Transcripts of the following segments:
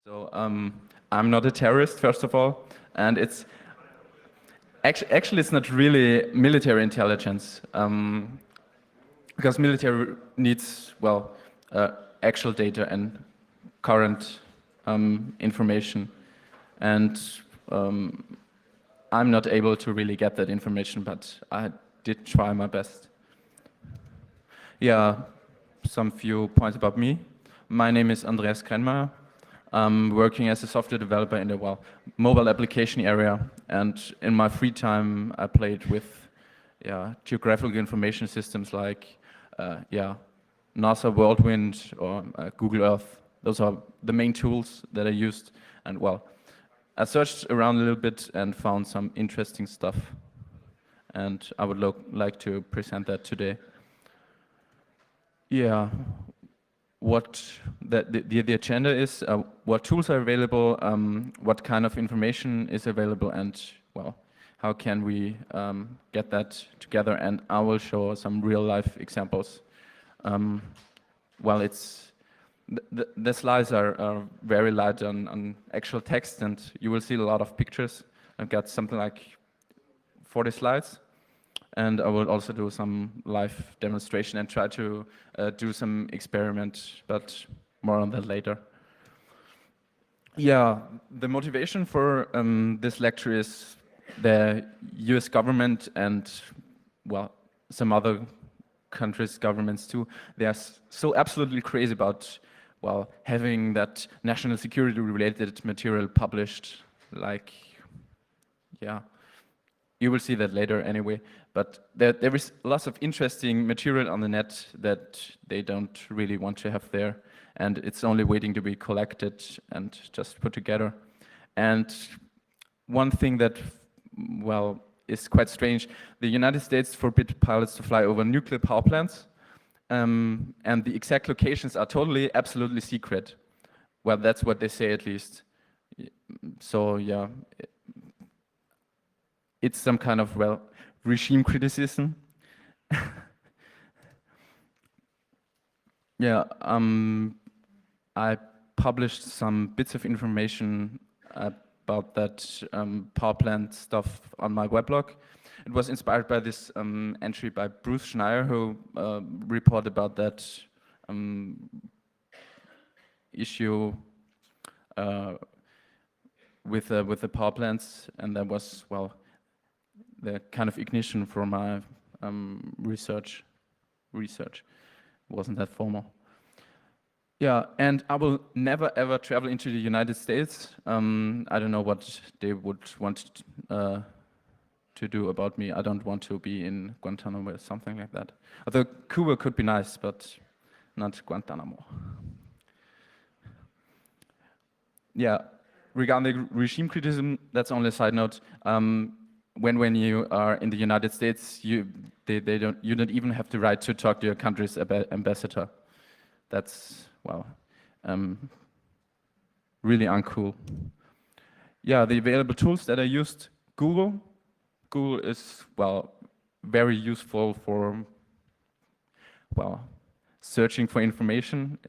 So I'm not a terrorist, first of all, and it's actually it's not really military intelligence, because military needs actual data and current information, and I'm not able to really get that information, but I did try my best. Yeah, some few points about me. My name is Andreas Krenmeier. I'm working as a software developer in the mobile application area, and in my free time I played with geographical information systems like NASA Whirlwind or Google Earth. Those are the main tools that I used, and I searched around a little bit and found some interesting stuff, and I would like to present that today. Yeah, what the agenda is, what tools are available, what kind of information is available, and how can we get that together, and I will show some real life examples. The slides are very light on actual text, and you will see a lot of pictures. I've got something like 40 slides. And I will also do some live demonstration and try to do some experiment, but more on that later. Yeah, the motivation for this lecture is the US government and, some other countries' governments too. They are so absolutely crazy about, having that national security related material published, you will see that later anyway, but there is lots of interesting material on the net that they don't really want to have there, and it's only waiting to be collected and just put together. And one thing that, is quite strange, the United States forbid pilots to fly over nuclear power plants, and the exact locations are totally, absolutely secret. Well, that's what they say at least. So yeah. It's some kind of, regime criticism. Yeah, I published some bits of information about that power plant stuff on my weblog. It was inspired by this entry by Bruce Schneier, who reported about that issue with the power plants, and that was, the kind of ignition for my research. It wasn't that formal. Yeah, and I will never ever travel into the United States. I don't know what they would want to do about me. I don't want to be in Guantanamo or something like that. Although Cuba could be nice, but not Guantanamo. Yeah, regarding regime criticism, that's only a side note. When you are in the United States, you don't even have the right to talk to your country's ambassador. That's really uncool. Yeah, the available tools that I used: Google. Google is very useful for searching for information.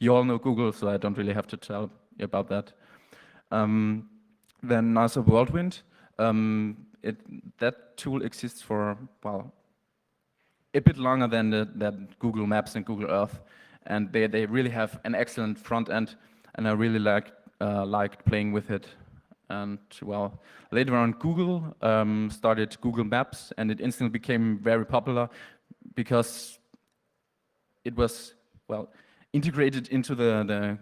You all know Google, so I don't really have to tell you about that. Then NASA Whirlwind, that tool exists for, a bit longer than Google Maps and Google Earth, and they really have an excellent front end, and I really liked playing with it. And later on, Google started Google Maps, and it instantly became very popular because it was integrated into the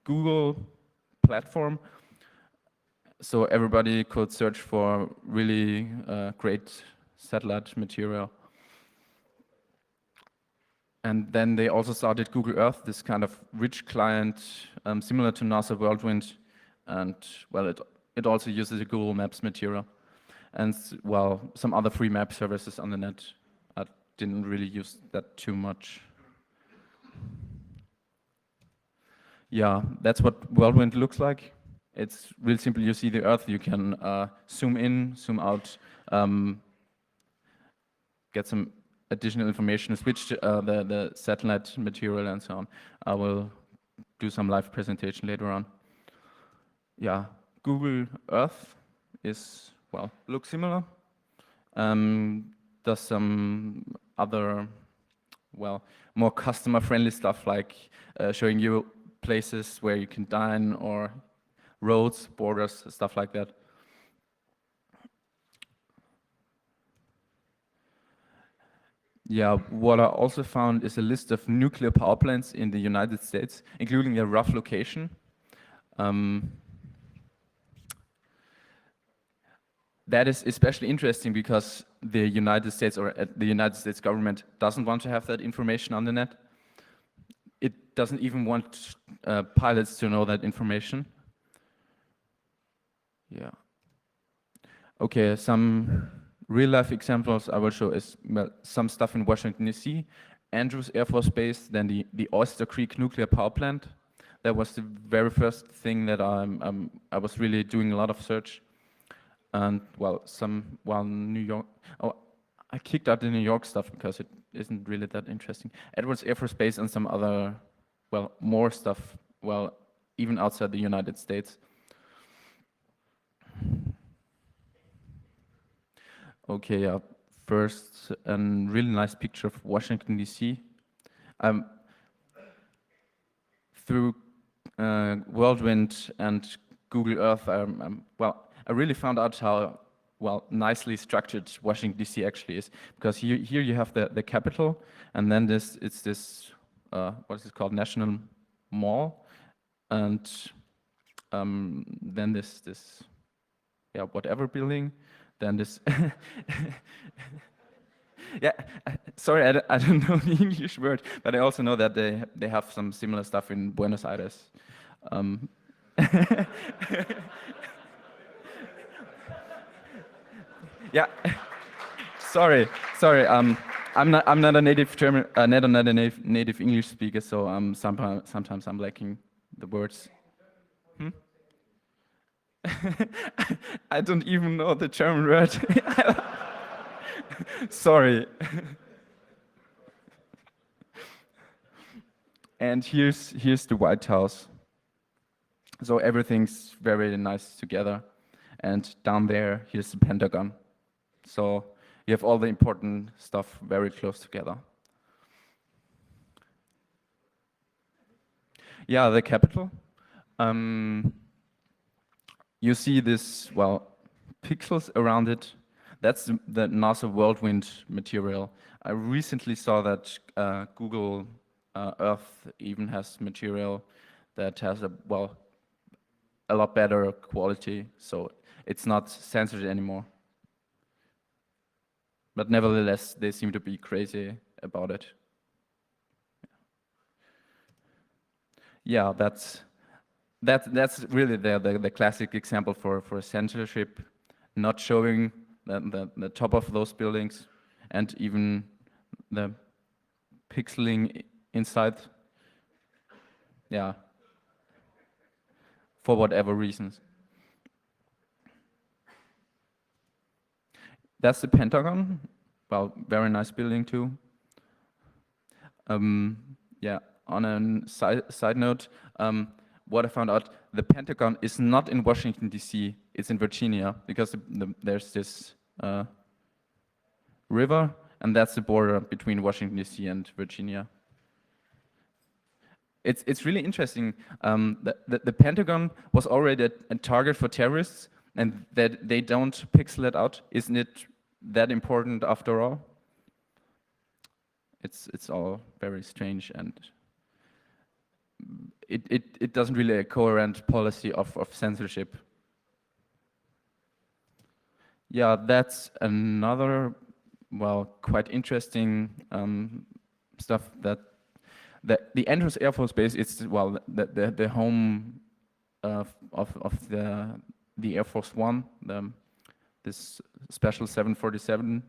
Google platform. So everybody could search for really great satellite material. And then they also started Google Earth, this kind of rich client similar to NASA Whirlwind. And it also uses the Google Maps material. And some other free map services on the net. I didn't really use that too much. Yeah, that's what Whirlwind looks like. It's real simple. You see the Earth, you can zoom in, zoom out, get some additional information, switch the satellite material and so on. I will do some live presentation later on. Yeah, Google Earth is, well, looks similar. Does some other, well, more customer-friendly stuff like showing you places where you can dine or roads, borders, stuff like that. Yeah, what I also found is a list of nuclear power plants in the United States, including a rough location. That is especially interesting because the United States or the United States government doesn't want to have that information on the net. It doesn't even want pilots to know that information. Yeah. Okay, some real-life examples I will show is, well, some stuff in Washington, D.C., Andrews Air Force Base, then the Oyster Creek nuclear power plant. That was the very first thing that I was really doing a lot of search. And, well, New York, oh, I kicked out the New York stuff because it isn't really that interesting. Edwards Air Force Base and some other, well, more stuff, well, even outside the United States. Okay, yeah. First, a really nice picture of Washington, D.C. Through Whirlwind and Google Earth, well, I really found out how, well, nicely structured Washington, D.C. actually is. Because here you have the capital, and then it's this, what is it called, National Mall, and then this, yeah, whatever building, then this, yeah, sorry, I don't know the English word, but I also know that they have some similar stuff in Buenos Aires. Yeah, sorry. I'm not a native German, not a native English speaker, so sometimes I'm lacking the words. I don't even know the German word. Sorry. And here's the White House. So everything's very nice together. And down there, here's the Pentagon. So you have all the important stuff very close together. Yeah, the Capitol. You see this, well, pixels around it. That's the NASA Whirlwind material. I recently saw that Google Earth even has material that has a lot better quality, so it's not censored anymore. But nevertheless, they seem to be crazy about it. Yeah, that's really the classic example for censorship, not showing the top of those buildings and even the pixeling inside. Yeah, for whatever reasons. That's the Pentagon. Well, very nice building too. Yeah, on a side note, what I found out, the Pentagon is not in Washington, D.C., it's in Virginia, because there's this river, and that's the border between Washington, D.C. and Virginia. It's really interesting. The Pentagon was already a target for terrorists, and that they don't pixel it out. Isn't it that important after all? It's all very strange, and it doesn't really a coherent policy of censorship. Yeah, that's another, well, quite interesting stuff that the Andrews Air Force Base is, well, the home of the Air Force One, this special 747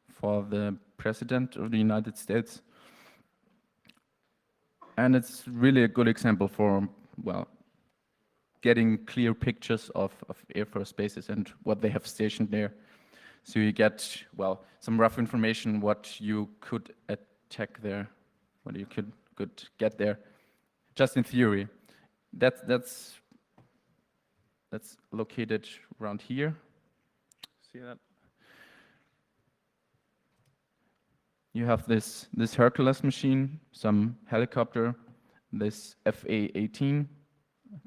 for the President of the United States. And it's really a good example for, well, getting clear pictures of Air Force bases and what they have stationed there. So you get, well, some rough information what you could attack there, what you could get there. just in theory. That's located around here. See that? You have this Hercules machine, some helicopter, this FA-18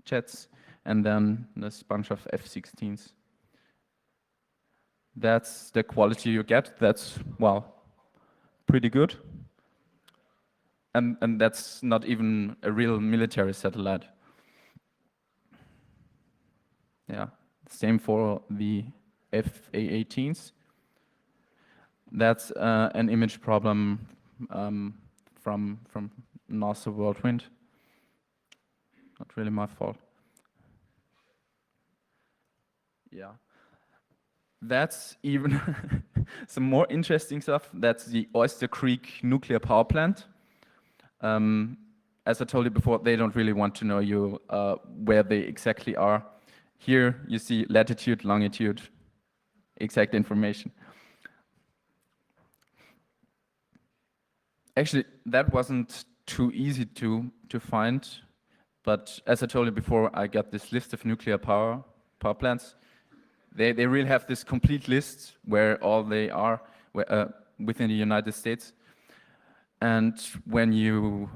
jets, and then this bunch of F-16s. That's the quality you get. That's, well, pretty good. And that's not even a real military satellite. Yeah, same for the FA-18s. That's an image problem from NASA Whirlwind. Not really my fault. Yeah. That's even some more interesting stuff. That's the Oyster Creek nuclear power plant. As I told you before, they don't really want to know you where they exactly are. Here you see latitude, longitude, exact information. Actually, that wasn't too easy to find, but as I told you before, I got this list of nuclear power plants. They really have this complete list where all they are within the United States. And when you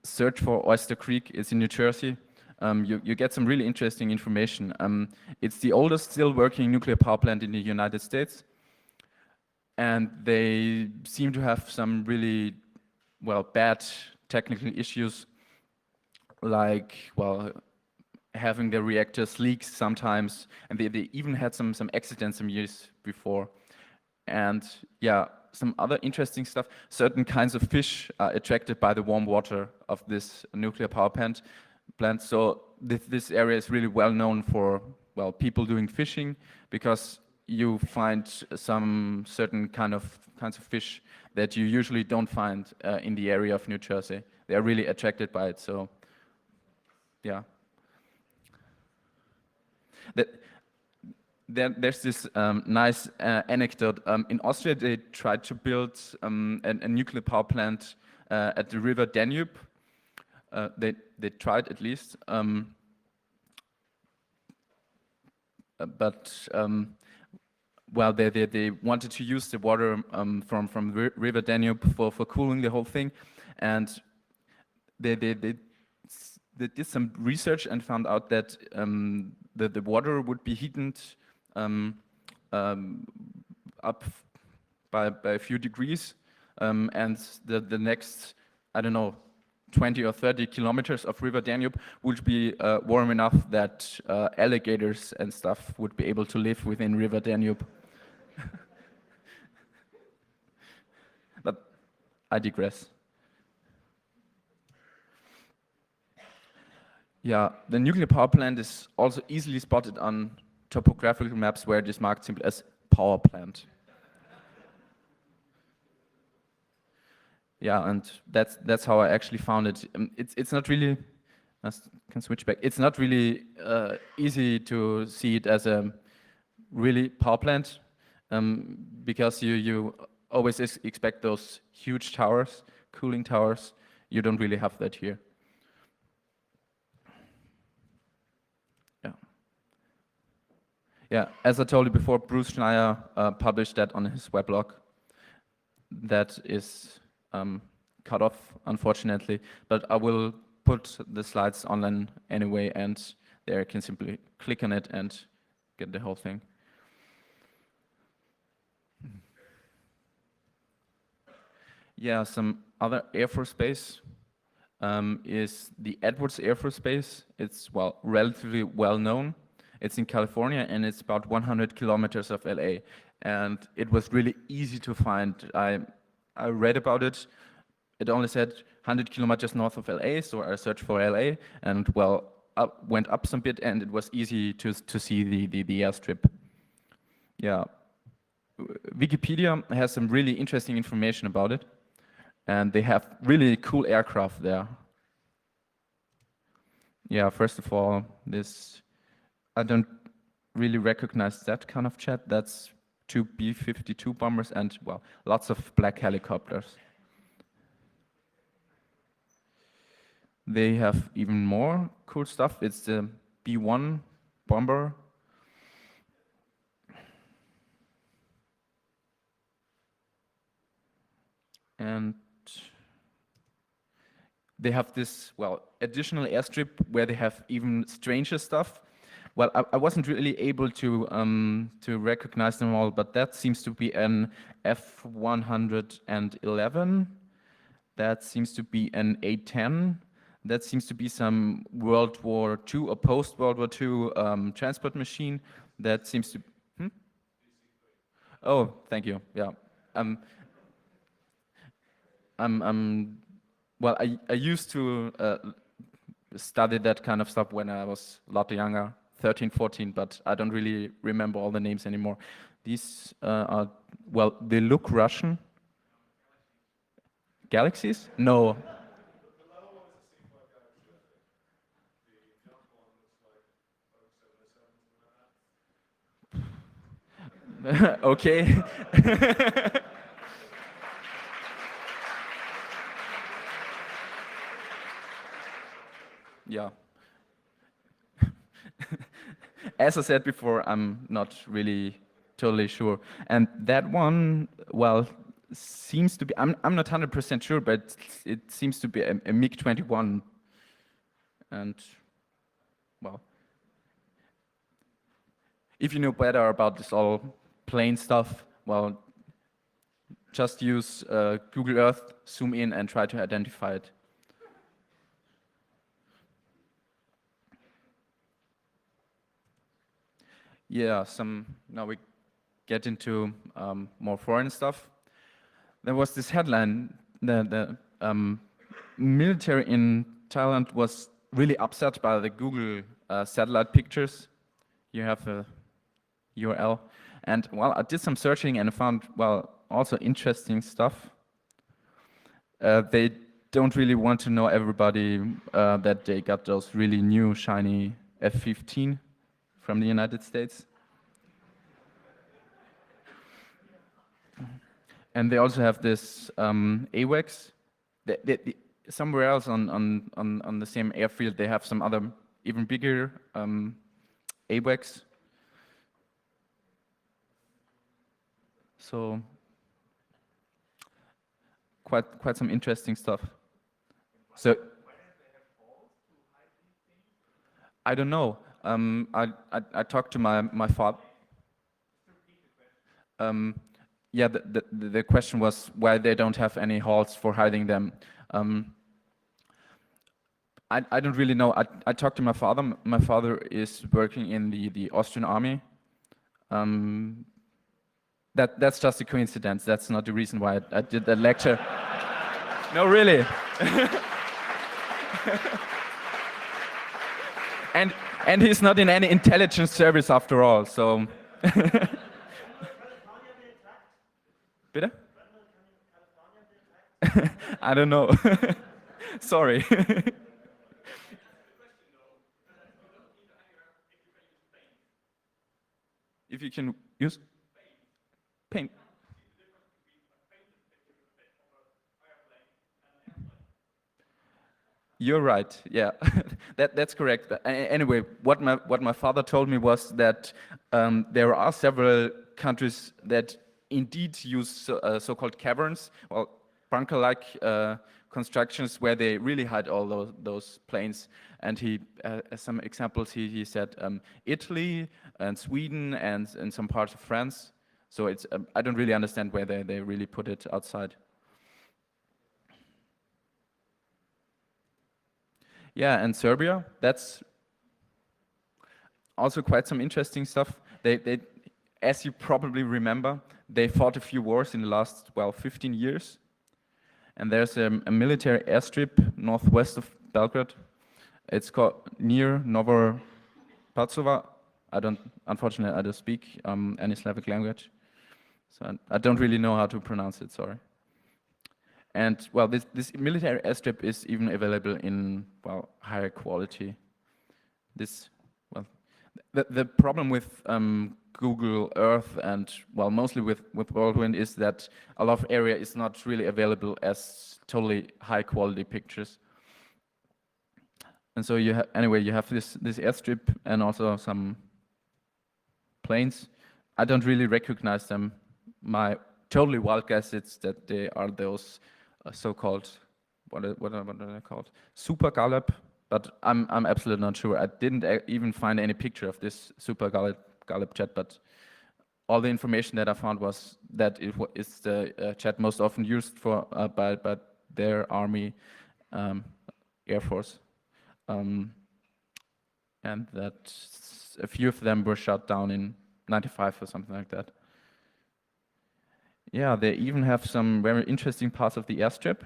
search for Oyster Creek, it's in New Jersey, you get some really interesting information. It's the oldest still working nuclear power plant in the United States. And they seem to have some really, well, bad technical issues, like, well, having their reactors leak sometimes, and they even had some accidents some years before. And yeah, some other interesting stuff. Certain kinds of fish are attracted by the warm water of this nuclear power plant. So this area is really well known for, well, people doing fishing, because you find some certain kinds of fish that you usually don't find in the area of New Jersey. They are really attracted by it. So yeah. There's this nice anecdote. In Austria, they tried to build a nuclear power plant at the river Danube. They tried, at least, but well, they wanted to use the water from the river Danube for cooling the whole thing, and they did some research and found out that the water would be heated up by a few degrees, and the next, I don't know, 20 or 30 kilometers of river Danube would be warm enough that alligators and stuff would be able to live within river Danube. But I digress. Yeah, the nuclear power plant is also easily spotted on topographical maps where it is marked simply as power plant. Yeah, and that's how I actually found it. It's not really, I can switch back. It's not really easy to see it as a really power plant, because you always expect those huge towers, cooling towers. You don't really have that here. Yeah, as I told you before, Bruce Schneier published that on his weblog. That is cut off, unfortunately, but I will put the slides online anyway, and there you can simply click on it and get the whole thing. Yeah, some other Air Force base is the Edwards Air Force Base. It's, well, relatively well known. It's in California, and it's about 100 kilometers of LA. And it was really easy to find. I read about it. It only said 100 kilometers north of LA, so I searched for LA, and, well, went up some bit, and it was easy to see the airstrip. Yeah. Wikipedia has some really interesting information about it, and they have really cool aircraft there. Yeah, first of all, I don't really recognize that kind of jet. That's 2 B-52 bombers and, well, lots of black helicopters. they have even more cool stuff. It's the B-1 bomber. And they have this, well, additional airstrip where they have even stranger stuff. Well, I wasn't really able to recognize them all, but that seems to be an F-111. That seems to be an A-10. That seems to be some World War II or post-World War II transport machine. That seems to... Hmm? Oh, thank you. Yeah. Well, I used to study that kind of stuff when I was a lot younger, 13, 14, but I don't really remember all the names anymore. These are, well, they look Russian. Galaxies? No. Okay. Yeah. As I said before, I'm not really totally sure. And that one, well, seems to be, I'm not 100% sure, but it seems to be a MiG-21. And, well, if you know better about this all plane stuff, well, just use Google Earth, zoom in, and try to identify it. Yeah, now we get into more foreign stuff. There was this headline, the military in Thailand was really upset by the Google satellite pictures. You have a URL. And, well, I did some searching and found, well, also interesting stuff. They don't really want to know everybody that they got those really new, shiny F-15 from the United States. And they also have this AWACS. Somewhere else on the same airfield, they have some other even bigger AWACS. So quite some interesting stuff. So I don't know. I talked to my father. Yeah, the question was why they don't have any halls for hiding them. I don't really know. I talked to my father. My father is working in the Austrian army. That's just a coincidence. That's not the reason why I did that lecture. No, really. and he's not in any intelligence service after all. So. Bitte? I don't know. Sorry. If you can use paint. You're right. Yeah, that's correct. Anyway, what my father told me was that there are several countries that indeed use so-called caverns, well, bunker-like constructions where they really hide all those planes. And he, as some examples, he said Italy and Sweden and some parts of France. So it's I don't really understand where they really put it outside. Yeah, and Serbia, that's also quite some interesting stuff. They, as you probably remember, they fought a few wars in the last, well, 15 years. And there's a military airstrip northwest of Belgrade. It's called near Novo Pacova. Unfortunately, I don't speak any Slavic language. So I don't really know how to pronounce it, sorry. And, well, this military airstrip is even available in, well, higher quality. The problem with Google Earth and, well, mostly with Whirlwind is that a lot of area is not really available as totally high quality pictures. And so you anyway, you have this airstrip and also some planes. I don't really recognize them. My totally wild guess is that they are those so-called, what are they called? Super Gallop, but I'm absolutely not sure. I didn't even find any picture of this Super Gallop jet, but all the information that I found was that it's the jet most often used for by their army, air force, and that a few of them were shot down in '95 or something like that. Yeah, they even have some very interesting parts of the airstrip.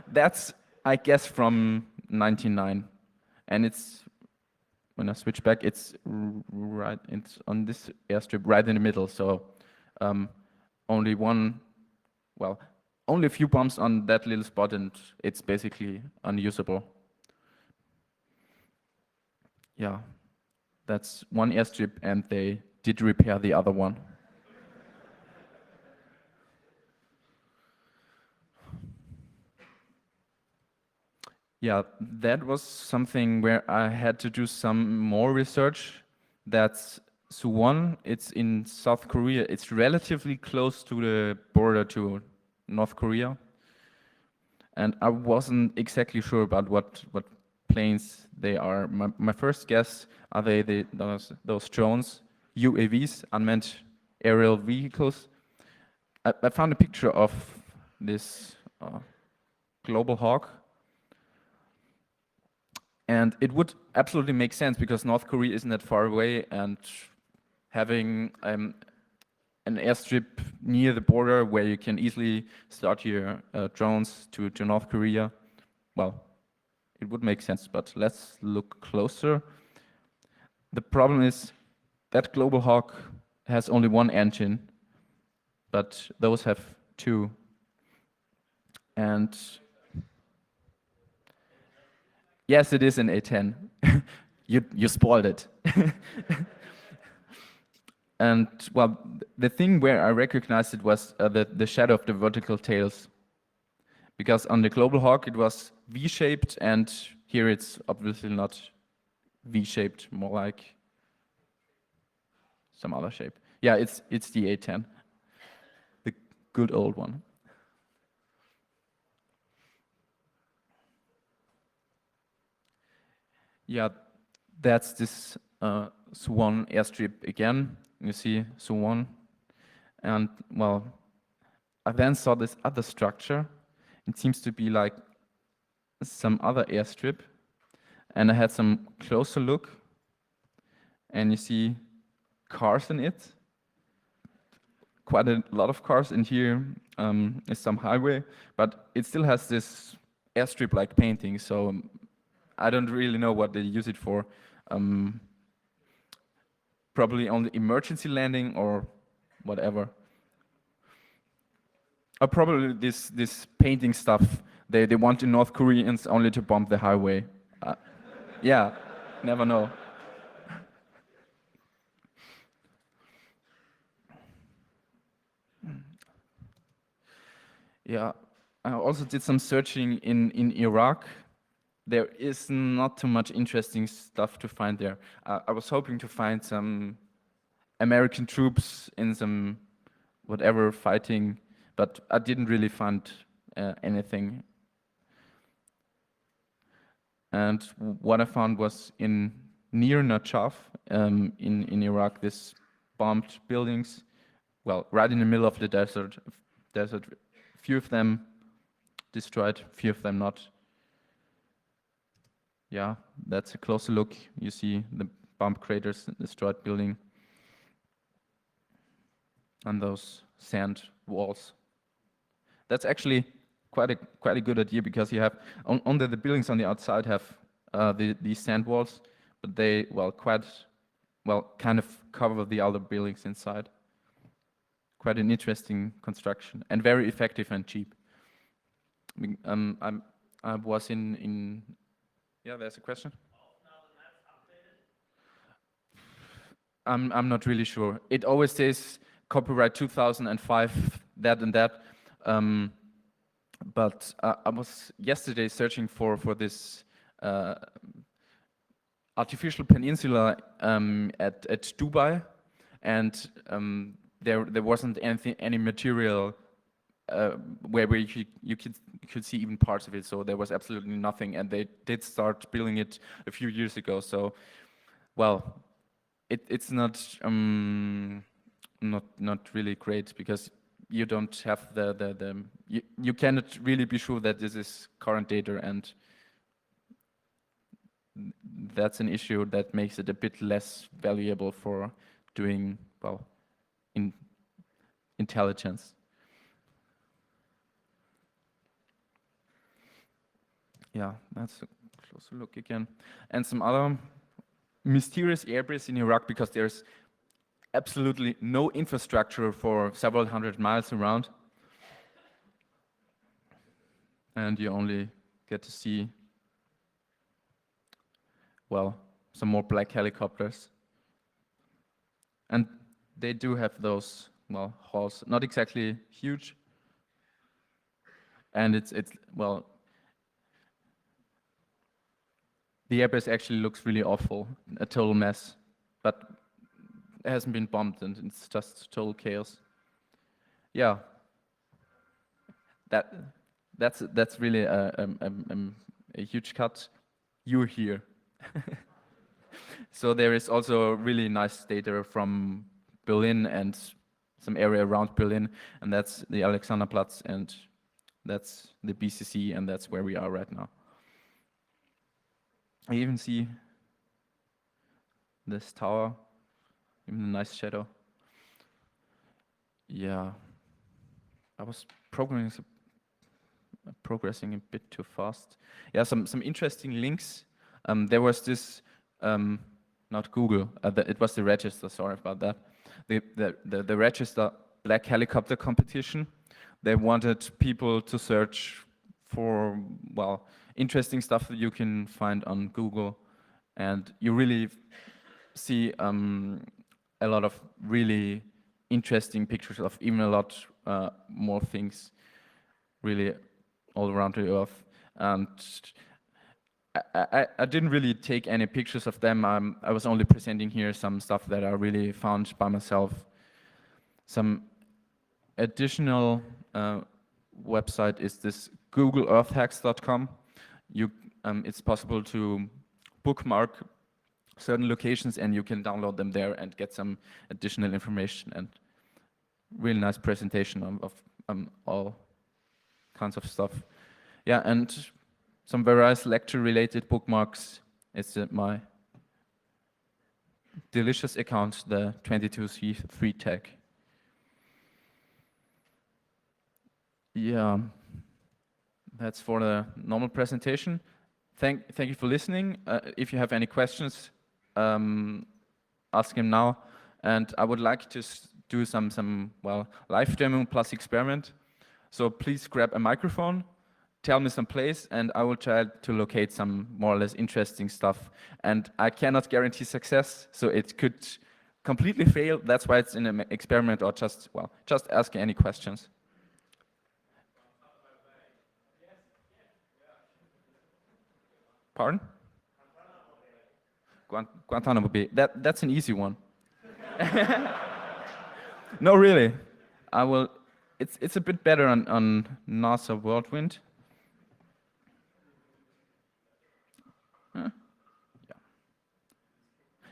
That's, I guess, from '99, and it's, when I switch back, it's right. It's on this airstrip right in the middle. So only one, well, only a few bombs on that little spot, and it's basically unusable. Yeah, that's one airstrip, and they did repair the other one. Yeah, that was something where I had to do some more research. That's Suwon. It's in South Korea. It's relatively close to the border to North Korea. And I wasn't exactly sure about what planes they are. My first guess, are they those drones, UAVs, unmanned aerial vehicles? I found a picture of this Global Hawk, and it would absolutely make sense because North Korea isn't that far away, and having an airstrip near the border where you can easily start your drones to North Korea, well, it would make sense, but let's look closer. The problem is that Global Hawk has only one engine, but those have two. And yes, it is an A10. You spoiled it. And well, the thing where I recognized it was the shadow of the vertical tails. Because on the Global Hawk it was V-shaped, and here it's obviously not V-shaped, more like some other shape. Yeah, it's the A10, the good old one. Yeah, that's this Suwon airstrip again. You see Suwon, and well, I then saw this other structure. It seems to be like some other airstrip, and I had some closer look, and you see cars in it. Quite a lot of cars, and here is some highway, but it still has this airstrip-like painting, so I don't really know what they use it for. Probably on the emergency landing or whatever. Or probably this painting stuff they want the North Koreans only to bomb the highway. Yeah, never know. Yeah, I also did some searching in Iraq. There is not too much interesting stuff to find there. I was hoping to find some American troops in some whatever fighting, but I didn't really find anything. And what I found was in near Najaf in Iraq, this bombed buildings, well, right in the middle of the desert. Few of them destroyed, few of them not. Yeah, that's a closer look. You see the bomb craters, destroyed building, and those sand walls. That's actually quite a good idea, because you have only the buildings on the outside have these sand walls, but they kind of cover the other buildings inside. Quite an interesting construction and very effective and cheap. I was in. Yeah, there's a question. I'm not really sure. It always says copyright 2005, that and that. But I was yesterday searching for this artificial peninsula at Dubai, and there wasn't any material where you could see even parts of it. So there was absolutely nothing, and they did start building it a few years ago. So, well, it's not really great because you don't have you cannot really be sure that this is current data, and that's an issue that makes it a bit less valuable for doing, well, intelligence. Yeah, that's a closer look again. And some other mysterious airbase in Iraq, because there's absolutely no infrastructure for several hundred miles around. And you only get to see, well, some more black helicopters. And they do have those, well, halls, not exactly huge. And it's well, the airbase actually looks really awful, a total mess. But it hasn't been bombed, and it's just total chaos. Yeah, that's really a huge cut. You're here. So there is also really nice data from Berlin and some area around Berlin, and that's the Alexanderplatz, and that's the BCC, and that's where we are right now. I even see this tower, even a nice shadow. Yeah, I was progressing a bit too fast. Yeah, some interesting links. There was this, not Google, it was the register, sorry about that. The register black helicopter competition. They wanted people to search for, well, interesting stuff that you can find on Google, and you really see a lot of really interesting pictures of even a lot more things really all around the earth. And I didn't really take any pictures of them. I was only presenting here some stuff that I really found by myself. Some additional website is this googleearthhacks.com. It's possible to bookmark certain locations, and you can download them there and get some additional information, and really nice presentation of all kinds of stuff. Yeah, and some various lecture-related bookmarks. It's my delicious account, the 22C3 tag. Yeah, that's for the normal presentation. Thank you for listening. If you have any questions, ask him now. And I would like to do some well, live demo plus experiment. So please grab a microphone, tell me some place, and I will try to locate some more or less interesting stuff. And I cannot guarantee success, so it could completely fail. That's why it's in an experiment, or just ask any questions. Pardon? Guantanamo Bay. That's an easy one. No, really. I will. It's a bit better on NASA Whirlwind. Huh? Yeah.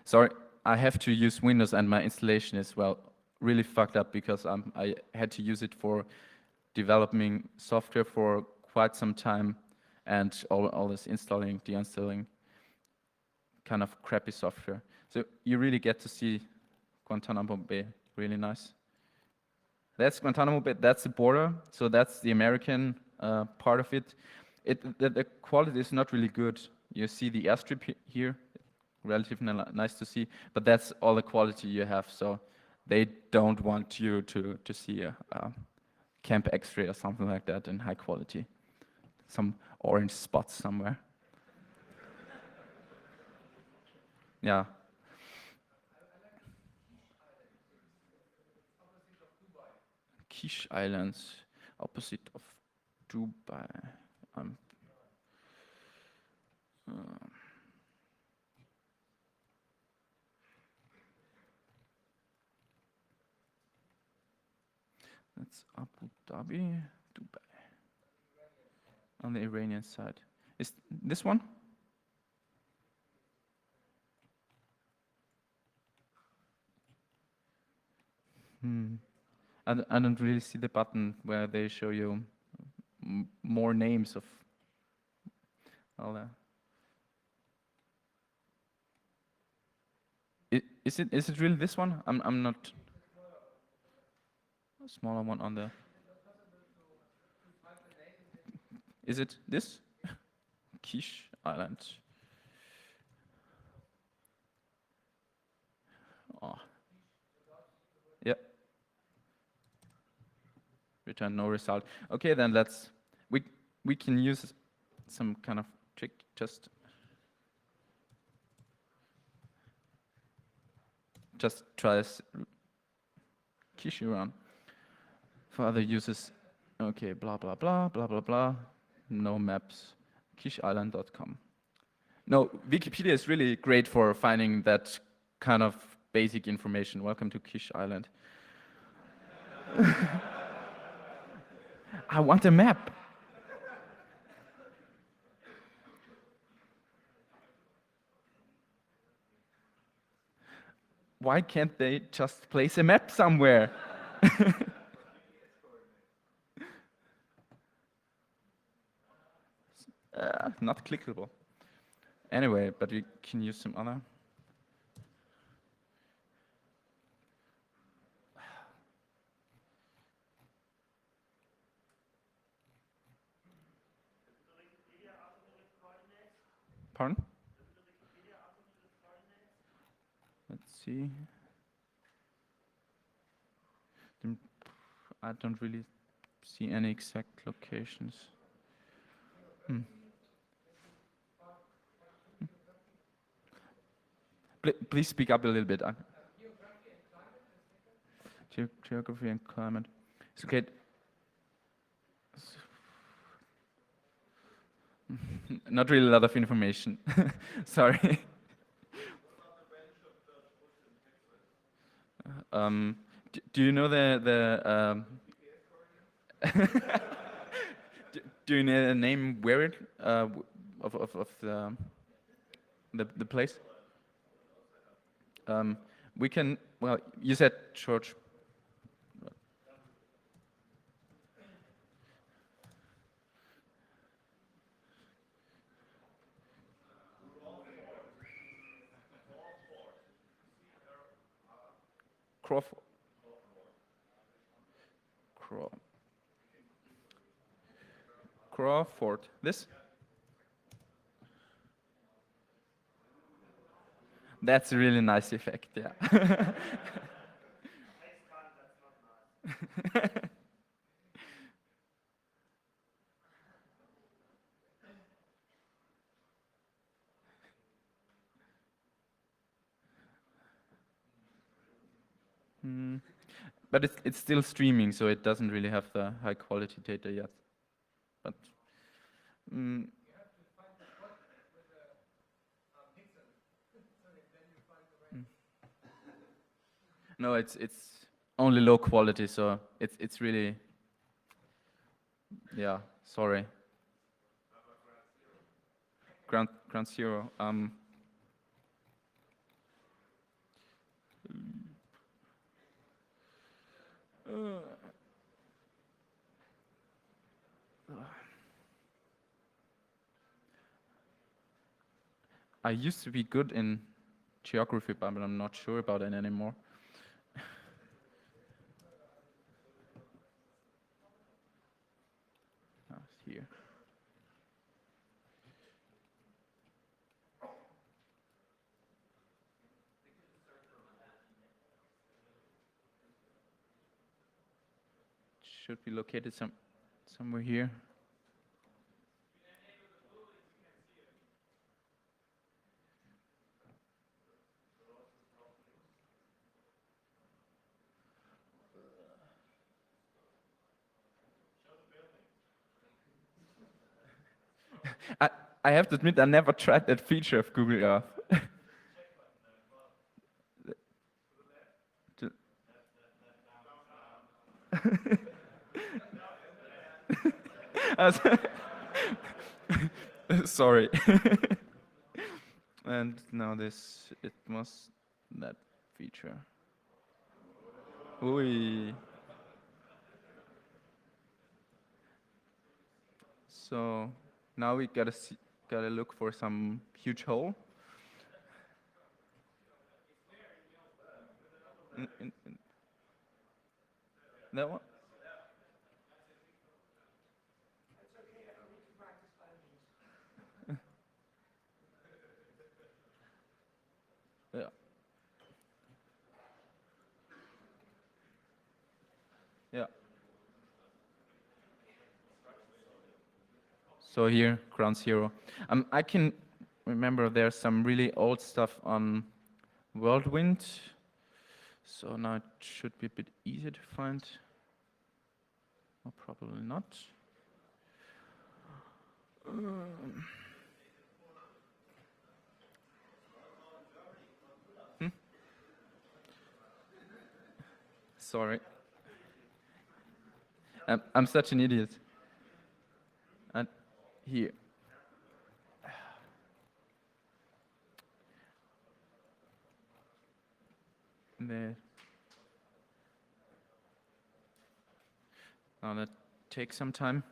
Sorry, I have to use Windows, and my installation is, well, really fucked up because I had to use it for developing software for quite some time, and all this installing, deinstalling, kind of crappy software. So you really get to see Guantanamo Bay, really nice. That's Guantanamo Bay, that's the border, so that's the American part of it. The quality is not really good. You see the airstrip here, relatively nice to see, but that's all the quality you have, so they don't want you to see a Camp X-ray or something like that in high quality. Some orange spots somewhere. Yeah. Quiche Islands, opposite of Dubai. Um, uh, that's Abu Dhabi, Dubai. On the Iranian side. Is this one? I don't really see the button where they show you more names of all that. Is it really this one? I'm not. A smaller one on there. Is it this? Quiche Island. Oh. Yeah. Return no result. Okay, then we can use some kind of trick. Just try this quiche run for other users. Okay, blah blah blah blah blah blah. No maps. quicheisland.com. No, Wikipedia is really great for finding that kind of basic information. Welcome to Quiche Island. I want a map. Why can't they just place a map somewhere? Not clickable. Anyway, but we can use some other. Pardon? Let's see. I don't really see any exact locations. Please speak up a little bit. Geography and climate. It's okay. Not really a lot of information. Sorry. Do you know the do you know the name where it of the place? We can. Well, you said church. Crawford. This? That's a really nice effect, yeah. But it's still streaming, so it doesn't really have the high quality data yet. But no, it's only low quality, so it's really, yeah. Sorry. Ground zero. I used to be good in geography, but I'm not sure about it anymore. Here. Should be located somewhere here. I, I have to admit, I never tried that feature of Google Earth. To- Sorry. And now this, it was that feature. Oi. So now we gotta look for some huge hole. In that one? Yeah. Yeah. So here, ground zero. I can remember there's some really old stuff on Whirlwind. So now it should be a bit easier to find. Or probably not. Hmm? Sorry. I'm such an idiot. And here. There. Now that takes some time.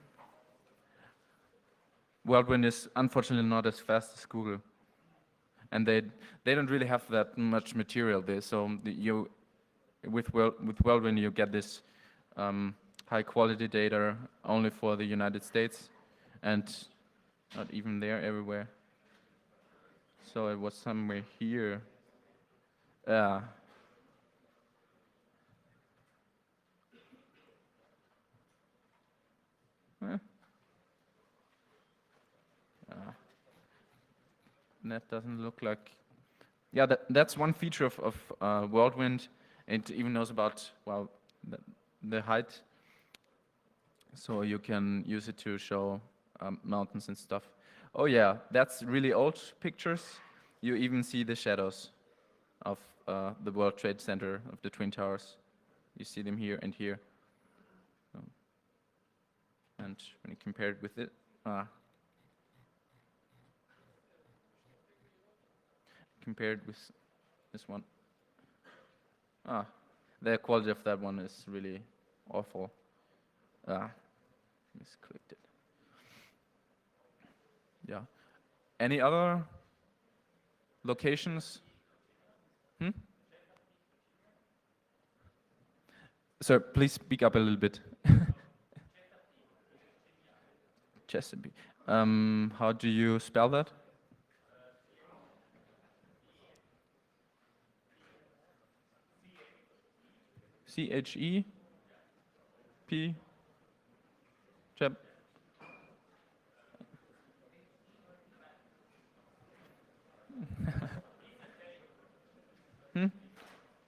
Whirlwind is unfortunately not as fast as Google, and they don't really have that much material there. So with Whirlwind you get this high quality data only for the United States, and not even there everywhere. So it was somewhere here. Yeah. Eh, that doesn't look like. Yeah, that's one feature of Whirlwind. It even knows about, well, the height, so you can use it to show mountains and stuff. Oh yeah, that's really old pictures. You even see the shadows of the World Trade Center, of the Twin Towers. You see them here and here. And when you compare it with it, compared with this one, the quality of that one is really awful. Misclicked it. Yeah. Any other locations? Sir, please speak up a little bit. Chesapeake. How do you spell that? CHEP? Chep.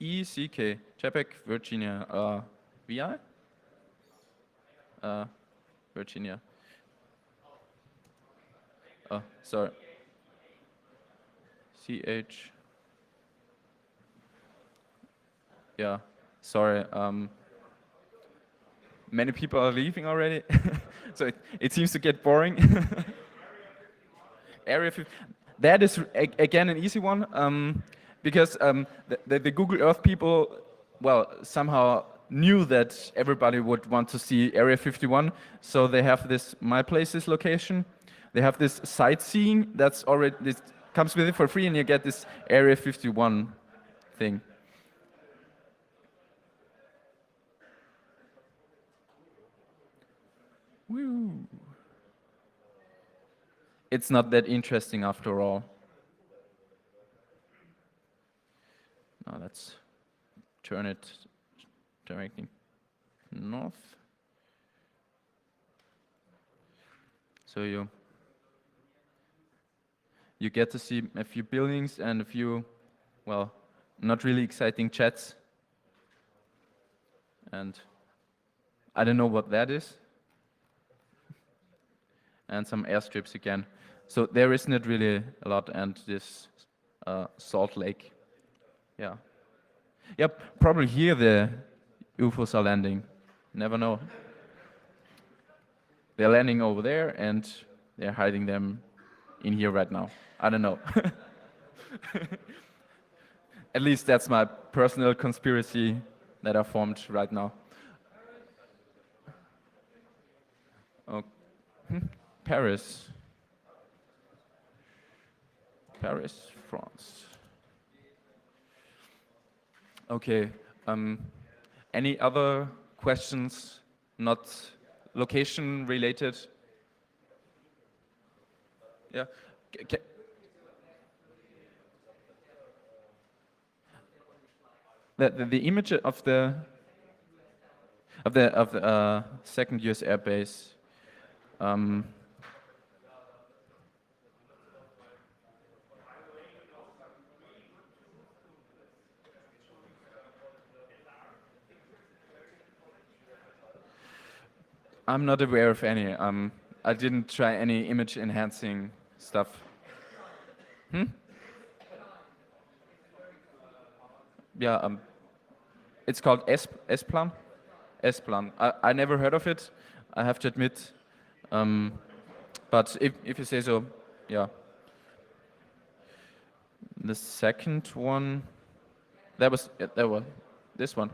ECK. Chesapeake, Virginia. VI? Virginia. Oh, sorry. CH. Yeah, sorry. Many people are leaving already, so it seems to get boring. Area 50. That is again an easy one, because the Google Earth people, well, somehow knew that everybody would want to see Area 51, so they have this My Places location. They have this sightseeing that's already, this comes with it for free, and you get this Area 51 thing. Woo. It's not that interesting after all. Now let's turn it directly north. So you get to see a few buildings and a few, well, not really exciting chats. And I don't know what that is. and some airstrips again. So there isn't really a lot, and this Salt Lake. Yeah. Yep, probably here the UFOs are landing. Never know. They're landing over there and they're hiding them in here right now. I don't know. At least that's my personal conspiracy that I formed right now. Oh. Paris. Paris, France. Okay. Any other questions, not location related? Yeah. The image of the second US air base. I'm not aware of any. I didn't try any image enhancing stuff. Yeah. It's called S-Plan. S-Plan. I never heard of it. I have to admit. But if you say so, yeah. The second one, that was this one.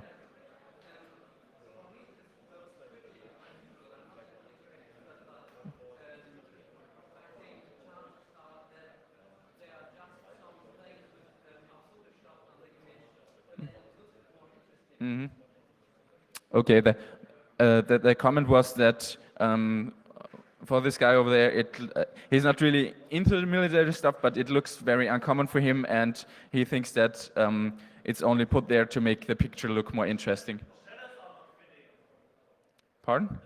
Okay. The comment was that for this guy over there, he's not really into the military stuff, but it looks very uncommon for him, and he thinks that it's only put there to make the picture look more interesting. Pardon?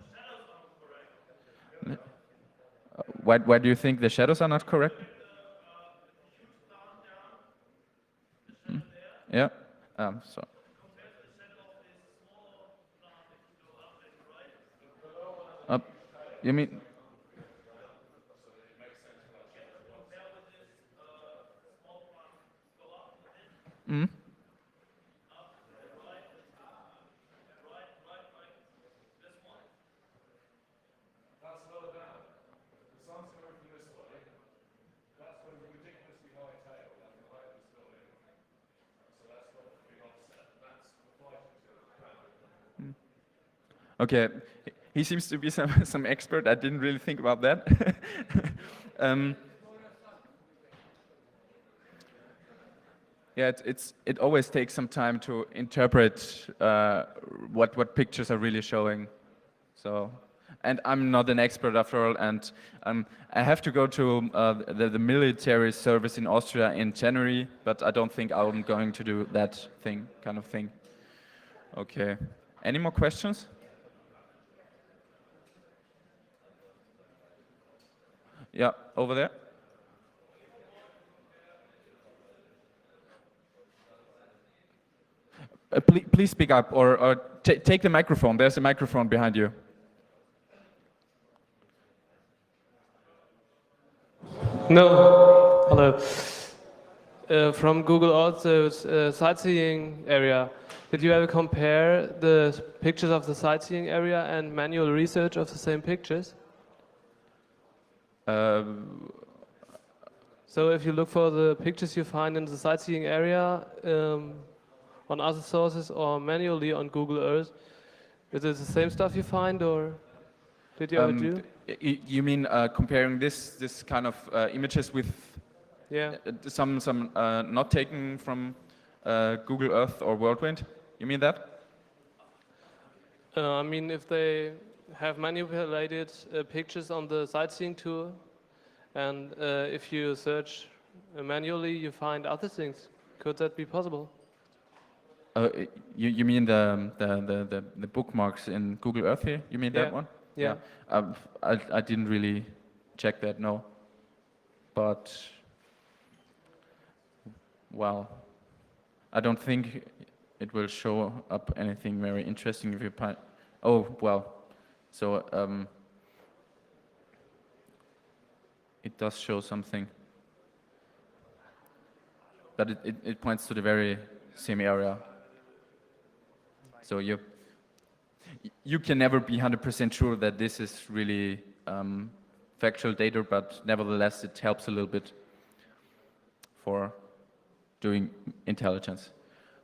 Why do you think the shadows are not correct? Yeah. So. You mean? Mm? Okay, he seems to be some expert. I didn't really think about that. Yeah, it always takes some time to interpret what pictures are really showing. So, and I'm not an expert after all, and I have to go to the military service in Austria in January, but I don't think I'm going to do that kind of thing. Okay, any more questions? Yeah, over there. Please speak up, or take the microphone. There's a microphone behind you. No. Hello. From Google Earth's sightseeing area, did you ever compare the pictures of the sightseeing area and manual research of the same pictures? So if you look for the pictures you find in the sightseeing area on other sources or manually on Google Earth, is it the same stuff you find, or did you ever do? You mean comparing this kind of images with some not taken from Google Earth or Whirlwind? You mean that? I mean, if they have manipulated pictures on the sightseeing tour, and if you search manually, you find other things. Could that be possible? You mean the bookmarks in Google Earth here? You mean that one? Yeah. I didn't really check that, no. But well, I don't think it will show up anything very interesting if you. Oh well, so it does show something. But it points to the very same area. So you can never be 100% sure that this is really factual data, but nevertheless it helps a little bit for doing intelligence.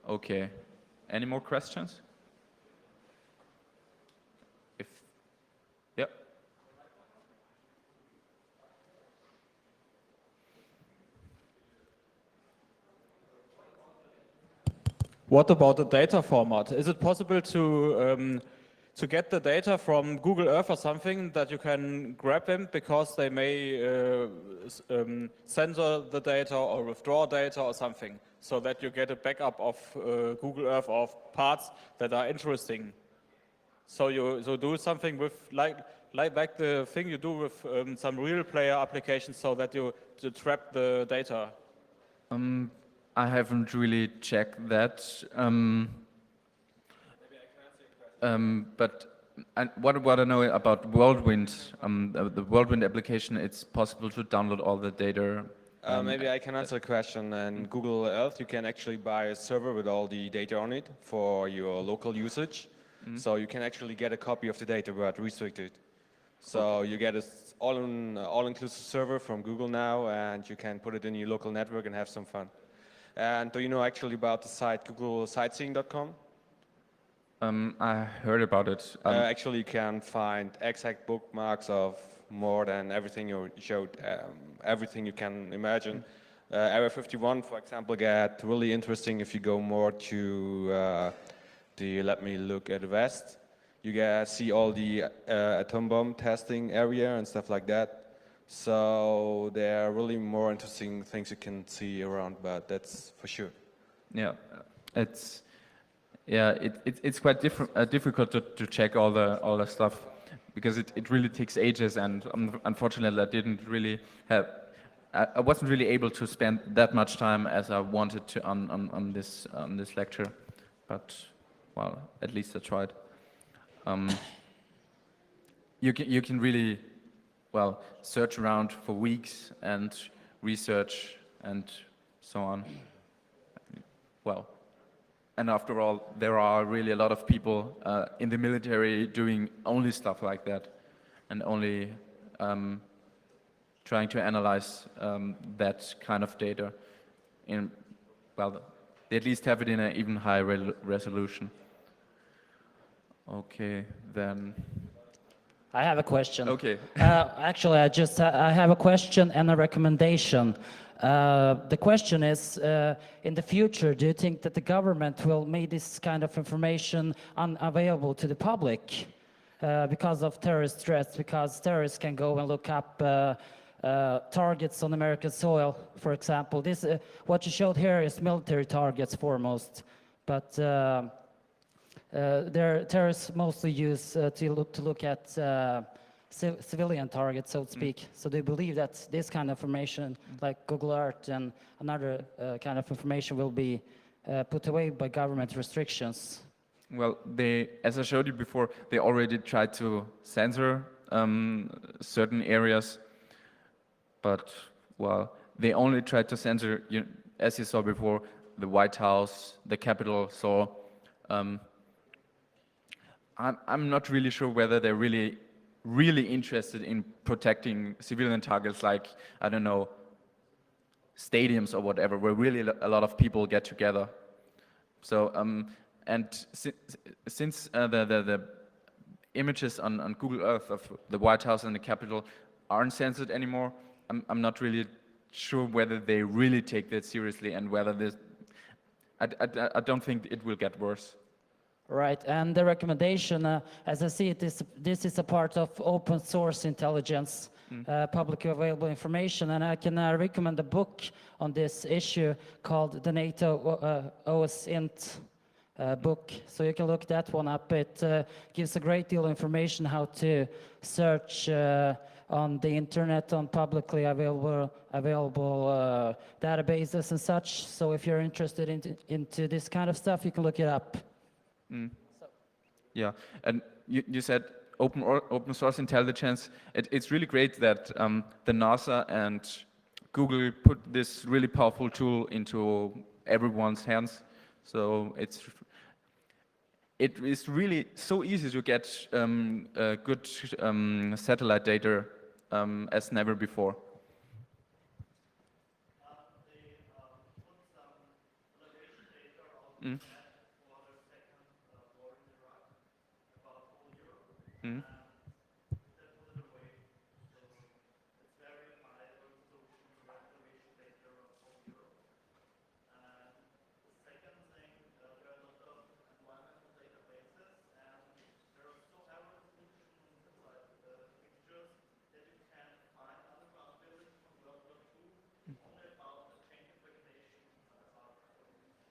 Okay, any more questions? Yep. What about the data format? Is it possible to get the data from Google Earth or something that you can grab them because they may censor the data or withdraw data or something, so that you get a backup of Google Earth of parts that are interesting? So you do something with like the thing you do with some real player applications, so that you trap the data. I haven't really checked that. But what I know about Whirlwind, the Whirlwind application, it's possible to download all the data. Maybe I can answer the question. In Google Earth, you can actually buy a server with all the data on it for your local usage. So you can actually get a copy of the data, but restricted. So you get an all-inclusive server from Google now, and you can put it in your local network and have some fun. And do you know actually about the site googlesightseeing.com? I heard about it. Actually, you can find exact bookmarks of more than everything you showed, everything you can imagine. Area 51, for example, get really interesting if you go more to let me look at the west. You see all the atom bomb testing area and stuff like that. So there are really more interesting things you can see around, but that's for sure. Yeah, it's quite difficult to check all the stuff, because it really takes ages, and unfortunately I didn't really have. I wasn't really able to spend that much time as I wanted to on this lecture, but well, at least I tried. You can really, well, search around for weeks and research and so on. Well, and after all, there are really a lot of people in the military doing only stuff like that, and only trying to analyze that kind of data. Well, they at least have it in an even higher resolution. Okay, then. I have a question. Okay. Actually, I have a question and a recommendation. The question is, in the future, do you think that the government will make this kind of information unavailable to the public because of terrorist threats? Because terrorists can go and look up targets on American soil, for example. This, what you showed here is military targets foremost, but terrorists mostly use to look at civilian targets, so to speak. So do you believe that this kind of information, like Google Earth and another kind of information, will be put away by government restrictions? Well, as I showed you before, they already tried to censor certain areas, but well, they only tried to censor, as you saw before, the White House, the Capitol. So I'm not really sure whether they're really interested in protecting civilian targets, like, I don't know, stadiums or whatever, where really a lot of people get together. So and since the images on Google Earth of the White House and the Capitol aren't censored anymore, I'm not really sure whether they really take that seriously, and whether this. I don't think it will get worse. Right, and the recommendation, as I see it, this is a part of open source intelligence, publicly available information, and I can recommend a book on this issue called the NATO OSINT book. So you can look that one up. It gives a great deal of information how to search on the internet on publicly available databases and such. So if you're interested into this kind of stuff, you can look it up. Yeah, and you said open source intelligence. It's really great that the NASA and Google put this really powerful tool into everyone's hands. So it is really so easy to get good satellite data as never before. Mm. Mm.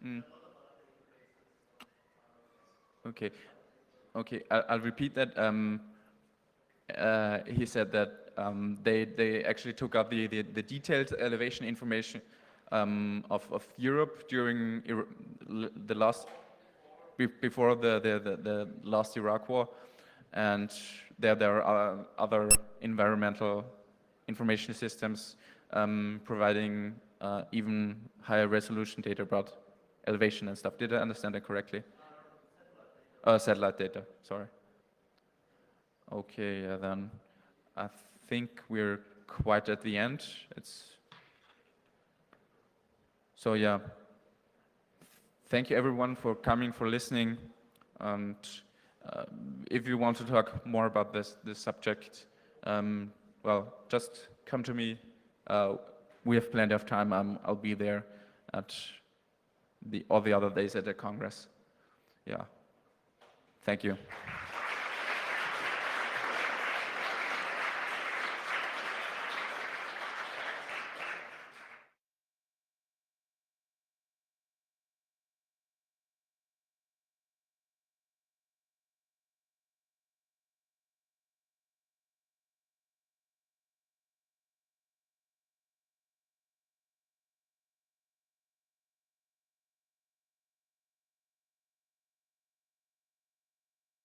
Mm. Okay, okay. I'll repeat that. He said that they actually took up the detailed elevation information of Europe during the last before the last Iraq war, and there are other environmental information systems providing even higher resolution data about elevation and stuff. Did I understand that correctly? Satellite data, sorry. Okay, then I think we're quite at the end. So yeah, thank you everyone for coming, for listening, and if you want to talk more about this subject, well, just come to me. We have plenty of time. I'll be there at all the other days at the Congress. Yeah. Thank you.